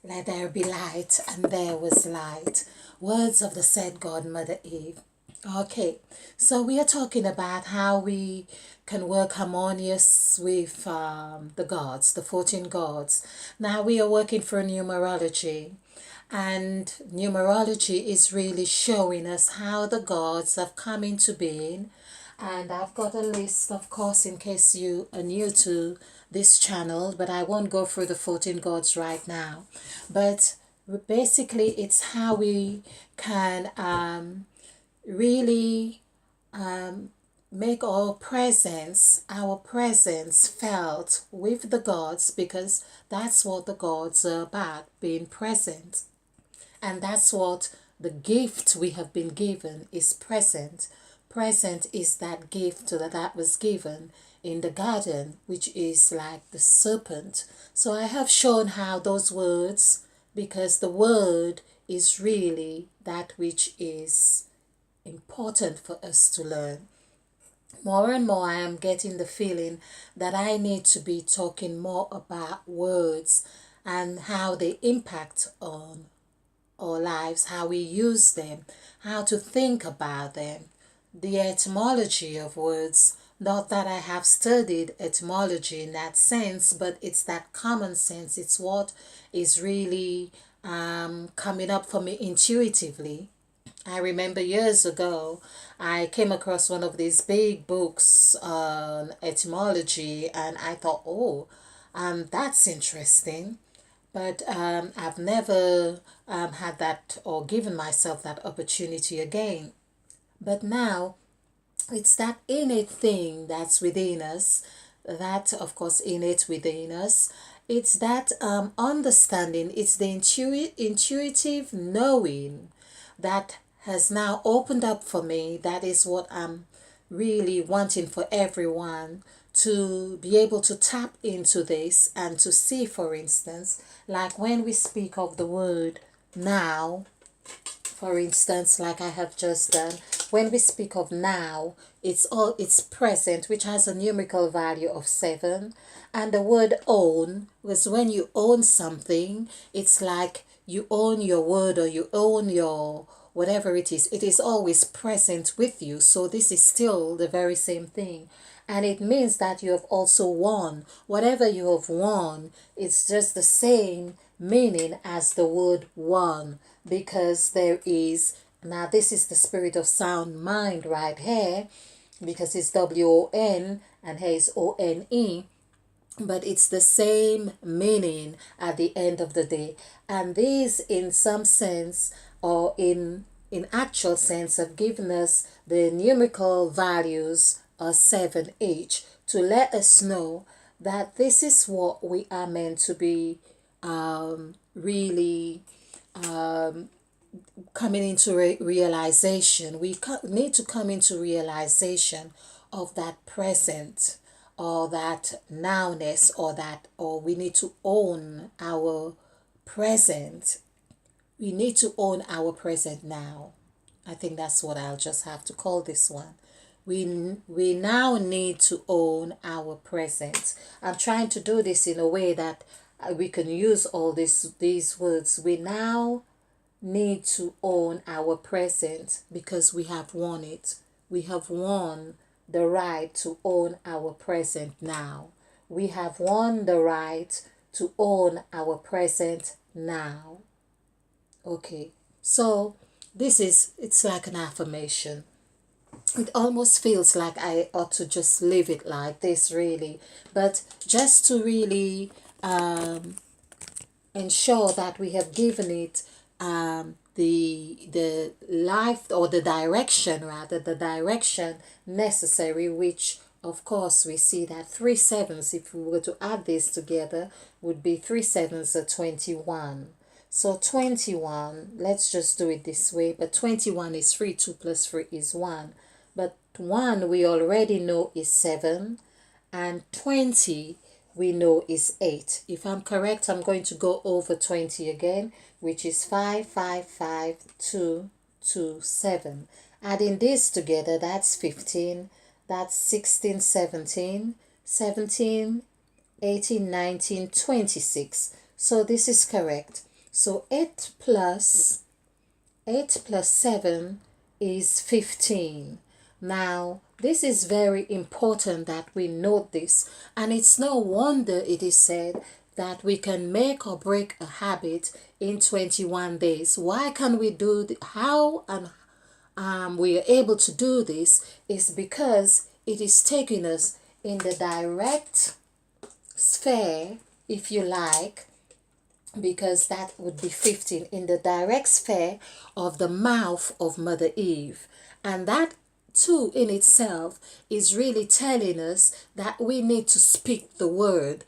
Let there be light, and there was light. Words of the said God, Mother Eve. Okay, so we are talking about how we can work harmonious with the gods, the 14 gods. Now we are working for numerology, and numerology is really showing us how the gods have come into being. And I've got a list, of course, in case you are new to this channel, but I won't go through the 14 gods right now. But basically, it's how we can really make our presence felt with the gods, because that's what the gods are about, being present. And that's what the gift we have been given is: present. Present is that gift that was given in the garden, which is like the serpent. So I have shown how those words, because the word is really that which is important for us to learn. More and more, I am getting the feeling that I need to be talking more about words and how they impact on our lives, how we use them, how to think about them, the etymology of words. Not that I have studied etymology in that sense, but it's that common sense. It's what is really coming up for me intuitively. I remember years ago, I came across one of these big books on etymology, and I thought, oh, that's interesting. But I've never had that or given myself that opportunity again. But now it's that innate thing that's within us, that, of course, innate within us. It's that understanding, it's the intuitive knowing that has now opened up for me. That is what I'm really wanting for everyone to be able to tap into this and to see, for instance, like when we speak of the word now, for instance, like I have just done, when we speak of now, it's present, which has a numerical value of 7. And the word own was when you own something. It's like you own your word, or you own your whatever it is always present with you. So this is still the very same thing. And it means that you have also won. Whatever you have won, it's just the same meaning as the word won, because there is, now this is the spirit of sound mind right here, because it's WON and here is ONE, but it's the same meaning at the end of the day. And these, in some sense, or in actual sense, have given us the numerical values of 7 each, to let us know that this is what we are meant to be really coming into realization. We need to come into realization of that present, or that nowness, or we need to own our present. We need to own our present now. I think that's what I'll just have to call this one. We now need to own our present. I'm trying to do this in a way that we can use all these words. We now need to own our present, because we have won it. We have won the right to own our present now. We have won the right to own our present now. Okay, so it's like an affirmation. It almost feels like I ought to just leave it like this, really. But just to really ensure that we have given it the life, or the direction, rather, the direction necessary, which of course we see that 3 sevens, if we were to add this together, would be 3 sevens are 21. So 21, let's just do it this way, but 21 is 3, 2 plus 3 is 1. But 1 we already know is 7, and 20 we know is 8. If I'm correct, I'm going to go over 20 again, which is 5, 5, 5, 2, 2, 7. Adding this together, that's 15, that's 16, 17, 17, 18, 19, 26. So this is correct. So 8 plus 7 is 15. Now, this is very important that we note this, and it's no wonder it is said that we can make or break a habit in 21 days. Why can we do how and we are able to do this is because it is taking us in the direct sphere, if you like, because that would be 15, in the direct sphere of the mouth of Mother Eve. And that too in itself is really telling us that we need to speak the word.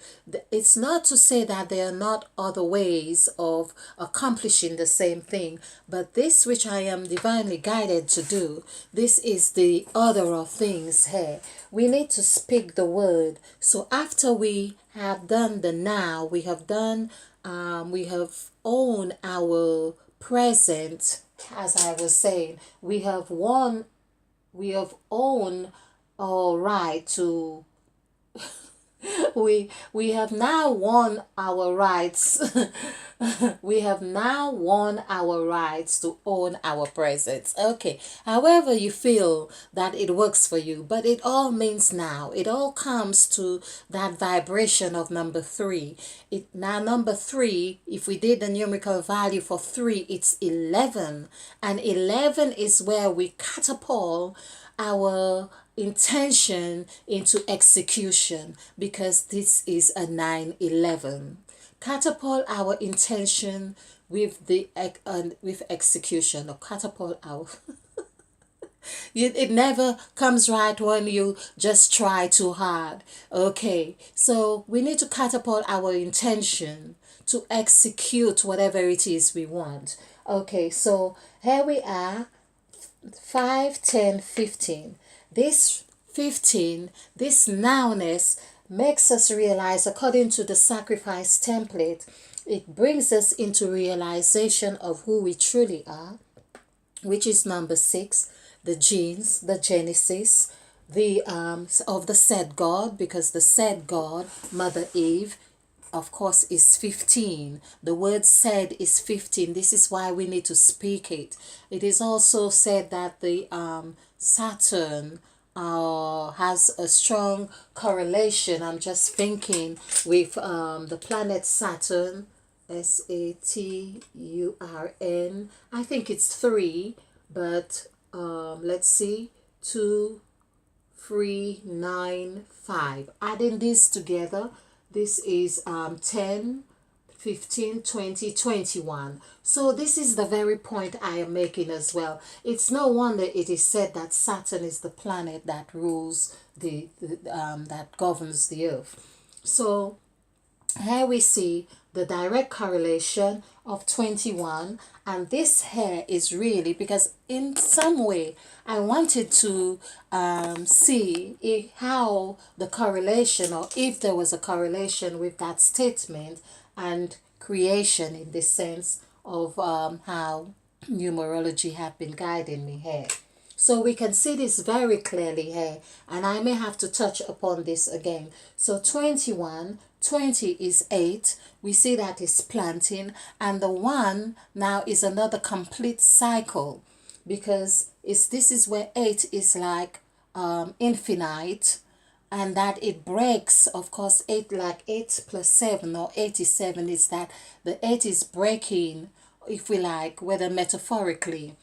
It's not to say that there are not other ways of accomplishing the same thing, but this which I am divinely guided to do, this is the order of things here. We need to speak the word. So after we have done the now, we have done we have owned our present, as I was saying, we have owned our right to we have now won our rights. We have now won our rights to own our presence. Okay, however you feel that it works for you, but it all means now. It all comes to that vibration of number 3. Now number 3, if we did the numerical value for 3, it's 11. And 11 is where we catapult our intention into execution, because this is a 9-11. Catapult our intention with with execution, or catapult our it never comes right when you just try too hard. Okay, so we need to catapult our intention to execute whatever it is we want. Okay, so here we are, 5, 10, 15. This 15, this nowness makes us realize, according to the sacrifice template, it brings us into realization of who we truly are, which is number 6, the genes, the genesis, the of the said God, because the said God, Mother Eve, of course, is 15. The word said is 15. This is why we need to speak it. It is also said that the Saturn has a strong correlation. I'm just thinking with the planet Saturn, Saturn. I think it's 3, but let's see, 2, 3, 9, 5. Adding this together, this is 10, 15, 20, 21. So this is the very point I am making as well. It's no wonder it is said that Saturn is the planet that rules that governs the earth. So here we see the direct correlation of 21, and this here is really because in some way I wanted to see how the correlation, or if there was a correlation with that statement and creation, in the sense of how numerology have been guiding me here. So we can see this very clearly here, and I may have to touch upon this again. So 21, 20 is 8. We see that is planting, and the 1 now is another complete cycle, because this is where 8 is like infinite, and that it breaks, of course, 8, like 8 plus 7 or 87, is that the 8 is breaking, if we like, whether metaphorically,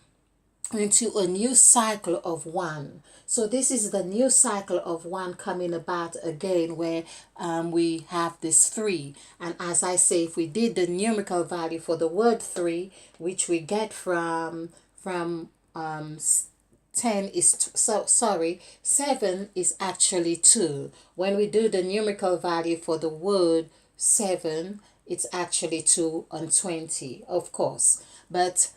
into a new cycle of 1. So this is the new cycle of 1 coming about again, where we have this 3. And as I say, if we did the numerical value for the word 3, which we get from 10 is sorry, 7 is actually 2. When we do the numerical value for the word 7, it's actually 2 and 20, of course. But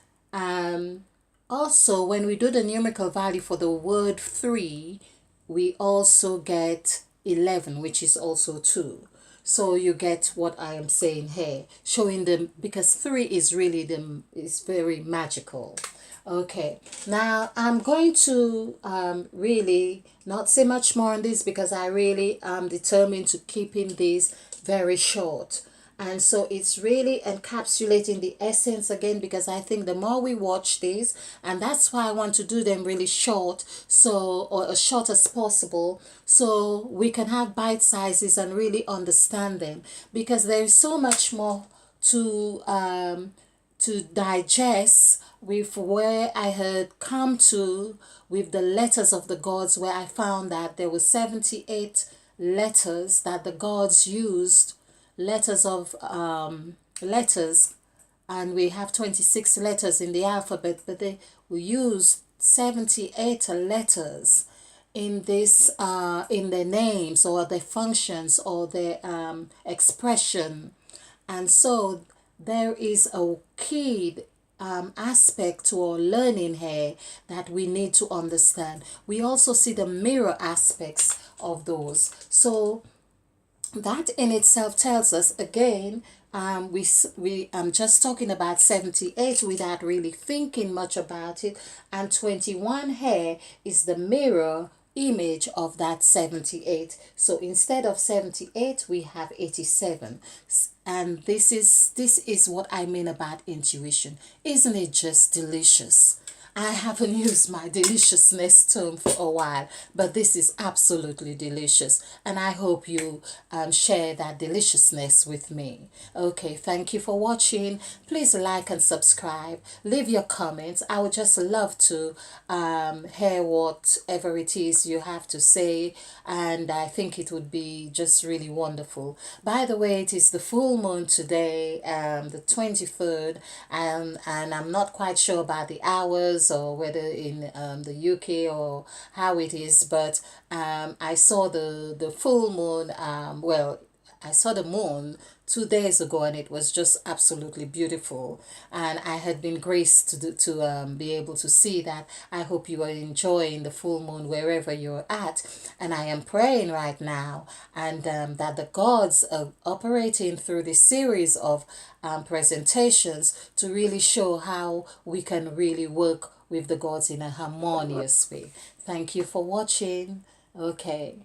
also, when we do the numerical value for the word 3, we also get 11, which is also 2. So you get what I am saying here, showing them, because 3 is really is very magical. Okay, now I'm going to really not say much more on this, because I really am determined to keeping this very short. And so it's really encapsulating the essence again, because I think the more we watch these, and that's why I want to do them really short, so, or as short as possible, so we can have bite sizes and really understand them, because there is so much more to digest with where I had come to with the letters of the gods, where I found that there were 78 letters that the gods used, letters of letters, and we have 26 letters in the alphabet, but they we use 78 letters in this in their names or their functions or their expression. And so there is a key aspect to our learning here that we need to understand. We also see the mirror aspects of those. So that in itself tells us again, I'm just talking about 78 without really thinking much about it, and 21 here is the mirror image of that 78. So instead of 78 we have 87. And this is what I mean about intuition. Isn't it just delicious? I haven't used my deliciousness term for a while, but this is absolutely delicious, and I hope you share that deliciousness with me. Okay, thank you for watching. Please like and subscribe. Leave your comments. I would just love to hear whatever it is you have to say, and I think it would be just really wonderful. By the way, it is the full moon today, the 23rd, and I'm not quite sure about the hours or whether in the UK or how it is, but I saw the full moon, well, I saw the moon 2 days ago, and it was just absolutely beautiful, and I had been graced to be able to see that. I hope you are enjoying the full moon wherever you're at, and I am praying right now, and that the gods are operating through this series of presentations to really show how we can really work with the gods in a harmonious way. Thank you for watching. Okay.